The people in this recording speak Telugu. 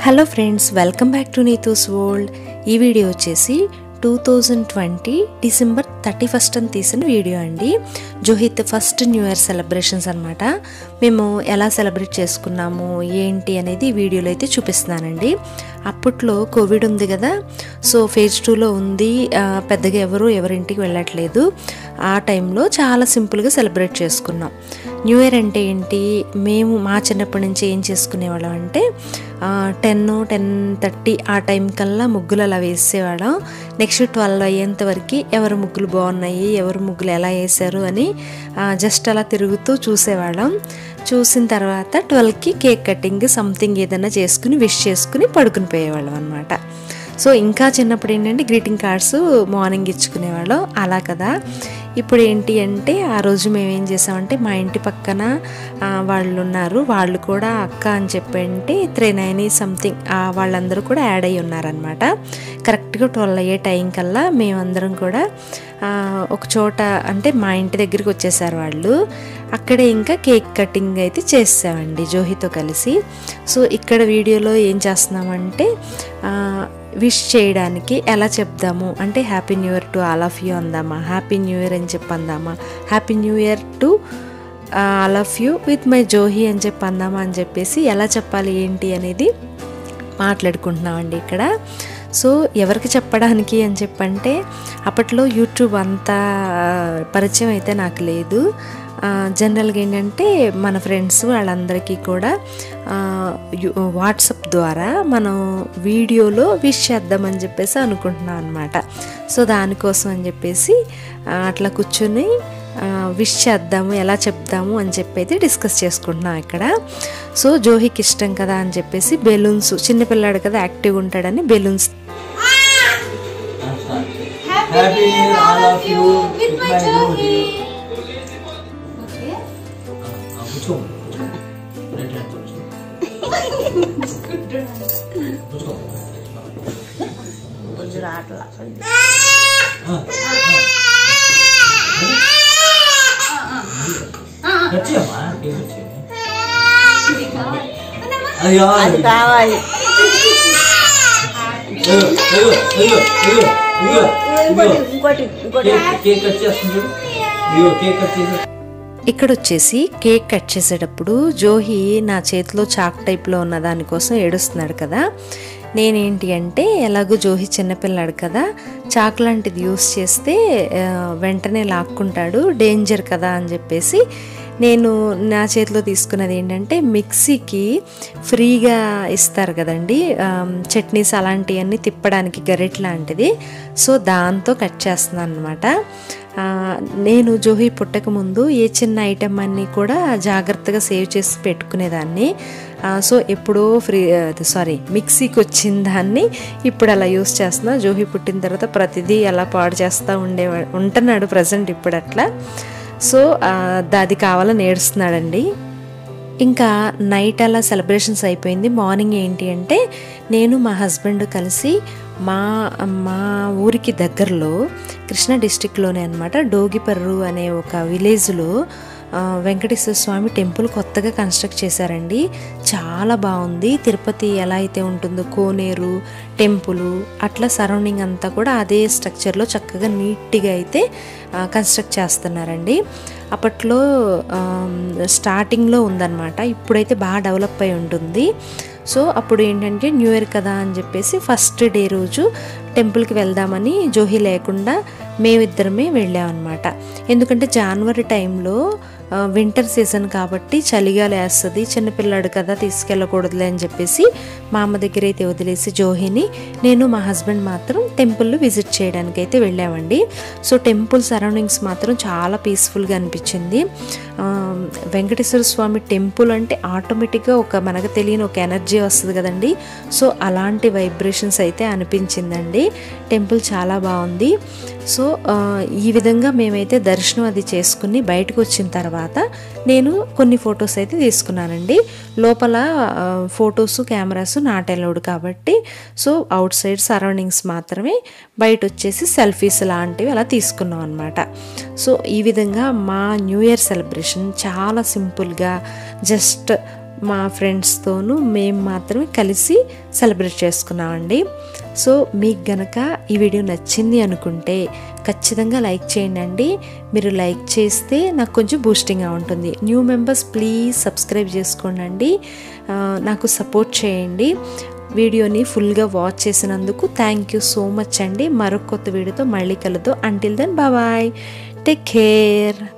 Hello friends, welcome back to Neetu's world. ఈ వీడియో వచ్చేసి 2020 డిసెంబర్ 31 అని తీసిన వీడియో అండి. Johith first new year celebrations అనమాట. మేము ఎలా సెలబ్రేట్ చేసుకున్నాము ఏంటి అనేది ఈ వీడియోలో అయితే చూపిస్తున్నానండి. అప్పట్లో కోవిడ్ ఉంది కదా, సో ఫేజ్ 2లో ఉంది. పెద్దగా ఎవరింటికి వెళ్ళట్లేదు. ఆ టైంలో చాలా సింపుల్గా సెలబ్రేట్ చేసుకున్నాం. న్యూ ఇయర్ అంటే ఏంటి, మేము మా చిన్నప్పటి నుంచి ఏం చేసుకునేవాళ్ళం అంటే 10-10:30 ఆ టైం కల్లా ముగ్గులు అలా వేసేవాళ్ళం. నెక్స్ట్ 12 అయ్యేంత వరకు ఎవరు ముగ్గులు బాగున్నాయి, ఎవరు ముగ్గులు ఎలా వేశారు అని జస్ట్ అలా తిరుగుతూ చూసేవాళ్ళం. చూసిన తర్వాత 12కి కేక్ కటింగ్ సంథింగ్ ఏదైనా చేసుకుని విష్ చేసుకుని పడుకుని పోయేవాళ్ళం అనమాట. సో ఇంకా చిన్నప్పుడు ఏంటంటే గ్రీటింగ్ కార్డ్స్ మార్నింగ్ ఇచ్చుకునేవాళ్ళం అలా కదా. ఇప్పుడు ఏంటి అంటే ఆ రోజు మేము ఏం చేసామంటే మా ఇంటి పక్కన వాళ్ళు ఉన్నారు, వాళ్ళు కూడా అక్క అని చెప్పంటే 39 సంథింగ్ వాళ్ళందరూ కూడా యాడ్ అయ్యి ఉన్నారనమాట. కరెక్ట్గా 12 అయ్యే టైం కల్లా మేమందరం కూడా ఒక చోట అంటే మా ఇంటి దగ్గరికి వచ్చేసారు వాళ్ళు. అక్కడే ఇంకా కేక్ కటింగ్ అయితే చేసామండి జోహితో కలిసి. సో ఇక్కడ వీడియోలో ఏం చేస్తున్నామంటే విష్ చేయడానికి ఎలా చెప్దాము అంటే happy new year to all of you అందామా, హ్యాపీ న్యూ ఇయర్ అని చెప్పి అందామా, happy new year to all of you with my జోహి అని చెప్పి అందామా అని చెప్పేసి ఎలా చెప్పాలి ఏంటి అనేది మాట్లాడుకుంటున్నామండి ఇక్కడ. సో ఎవరికి చెప్పడానికి అని చెప్పంటే అప్పట్లో యూట్యూబ్ అంతా పరిచయం అయితే నాకు లేదు. జనరల్గా ఏంటంటే మన ఫ్రెండ్స్ వాళ్ళందరికీ కూడా వాట్సాప్ ద్వారా మనం వీడియోలో విష్ చేద్దామని చెప్పేసి అనుకుంటున్నాం అనమాట. సో దానికోసం అని చెప్పేసి అట్లా కూర్చొని విష్ చేద్దాము, ఎలా చెప్దాము అని చెప్పి అయితే డిస్కస్ చేసుకుంటున్నాం ఇక్కడ. సో జోహికి ఇష్టం కదా అని చెప్పేసి బెలూన్స్, చిన్నపిల్లాడు కదా యాక్టివ్గా ఉంటాడని బెలూన్స్ కావాలి. ఇక్కడ వచ్చేసి కేక్ కట్ చేసేటప్పుడు జోహి నా చేతిలో చాక్ టైప్లో ఉన్న దానికోసం ఏడుస్తున్నాడు కదా. నేనేంటి అంటే ఎలాగో జోహి చిన్నపిల్లాడు కదా, చాక్ లాంటిది యూస్ చేస్తే వెంటనే లాక్కుంటాడు, డేంజర్ కదా అని చెప్పేసి నేను నా చేతిలో తీసుకున్నది ఏంటంటే మిక్సీకి ఫ్రీగా ఇస్తారు కదండి చట్నీస్ అలాంటివన్నీ తిప్పడానికి గరిట లాంటిది. సో దాంతో కట్ చేస్తున్నాను అనమాట. నేను జోహి పుట్టక ముందు ఏ చిన్న ఐటెం అన్నీ కూడా జాగ్రత్తగా సేవ్ చేసి పెట్టుకునేదాన్ని. సో ఎప్పుడో మిక్సీకి వచ్చిన దాన్ని ఇప్పుడు అలా యూస్ చేస్తున్నా. జోహి పుట్టిన తర్వాత ప్రతిదీ అలా పాడు చేస్తూ ఉంటున్నాడు ప్రజెంట్ ఇప్పుడు అట్లా. సో అది కావాలని ఏడుస్తున్నాడండి. ఇంకా నైట్ అలా సెలబ్రేషన్స్ అయిపోయింది. మార్నింగ్ ఏంటి అంటే నేను మా హస్బెండ్ కలిసి మా ఊరికి దగ్గరలో కృష్ణా డిస్టిక్లోనే అనమాట డోగిపర్రు అనే ఒక విలేజ్లో వెంకటేశ్వర స్వామి టెంపుల్ కొత్తగా కన్స్ట్రక్ట్ చేశారండి. చాలా బాగుంది. తిరుపతి ఎలా అయితే ఉంటుందో కోనేరు టెంపుల్ అట్లా సరౌండింగ్ అంతా కూడా అదే స్ట్రక్చర్లో చక్కగా నీట్గా అయితే కన్స్ట్రక్ట్ చేస్తున్నారండి. అప్పట్లో స్టార్టింగ్లో ఉందన్నమాట, ఇప్పుడైతే బాగా డెవలప్ అయి ఉంటుంది. సో అప్పుడు ఏంటంటే న్యూ ఇయర్ కదా అని చెప్పేసి ఫస్ట్ డే రోజు టెంపుల్కి వెళ్దామని జోహి లేకుండా మేమిద్దరమే వెళ్ళామన్నమాట. ఎందుకంటే జనవరి టైంలో వింటర్ సీజన్ కాబట్టి చలిగాలి వేస్తుంది, చిన్నపిల్లాడు కదా తీసుకెళ్ళకూడదులే అని చెప్పేసి మా అమ్మ దగ్గర అయితే వదిలేసి జోహిని నేను మా హస్బెండ్ మాత్రం టెంపుల్ విజిట్ చేయడానికి అయితే వెళ్ళామండి. సో టెంపుల్ సరౌండింగ్స్ మాత్రం చాలా పీస్ఫుల్గా అనిపించింది. వెంకటేశ్వర స్వామి టెంపుల్ అంటే ఆటోమేటిక్గా మనకు తెలియని ఒక ఎనర్జీ వస్తుంది కదండి. సో అలాంటి వైబ్రేషన్స్ అయితే అనిపించిందండి. టెంపుల్ చాలా బాగుంది. సో ఈ విధంగా మేమైతే దర్శనం అది చేసుకుని బయటకు వచ్చిన తర్వాత నేను కొన్ని ఫొటోస్ అయితే తీసుకున్నానండి. లోపల ఫొటోస్ కెమెరాస్ నాట్ అలౌడ్ కాబట్టి సో అవుట్ సైడ్ సరౌండింగ్స్ మాత్రమే, బయట వచ్చేసి సెల్ఫీస్ లాంటివి అలా తీసుకున్నాం అనమాట. సో ఈ విధంగా మా న్యూ ఇయర్ సెలబ్రేషన్ చాలా సింపుల్గా జస్ట్ మా ఫ్రెండ్స్తోనూ మేము మాత్రమే కలిసి సెలబ్రేట్ చేసుకున్నామండి. సో మీకు గనక ఈ వీడియో నచ్చింది అనుకుంటే ఖచ్చితంగా లైక్ చేయండి. మీరు లైక్ చేస్తే నాకు కొంచెం బూస్టింగ్గా ఉంటుంది. న్యూ మెంబర్స్ ప్లీజ్ సబ్స్క్రైబ్ చేసుకోండి, నాకు సపోర్ట్ చేయండి. వీడియోని ఫుల్గా వాచ్ చేసినందుకు థ్యాంక్ యూ సో మచ్ అండి. మరొక కొత్త వీడియోతో మళ్ళీ కలుద్దాం. Until then bye, take care.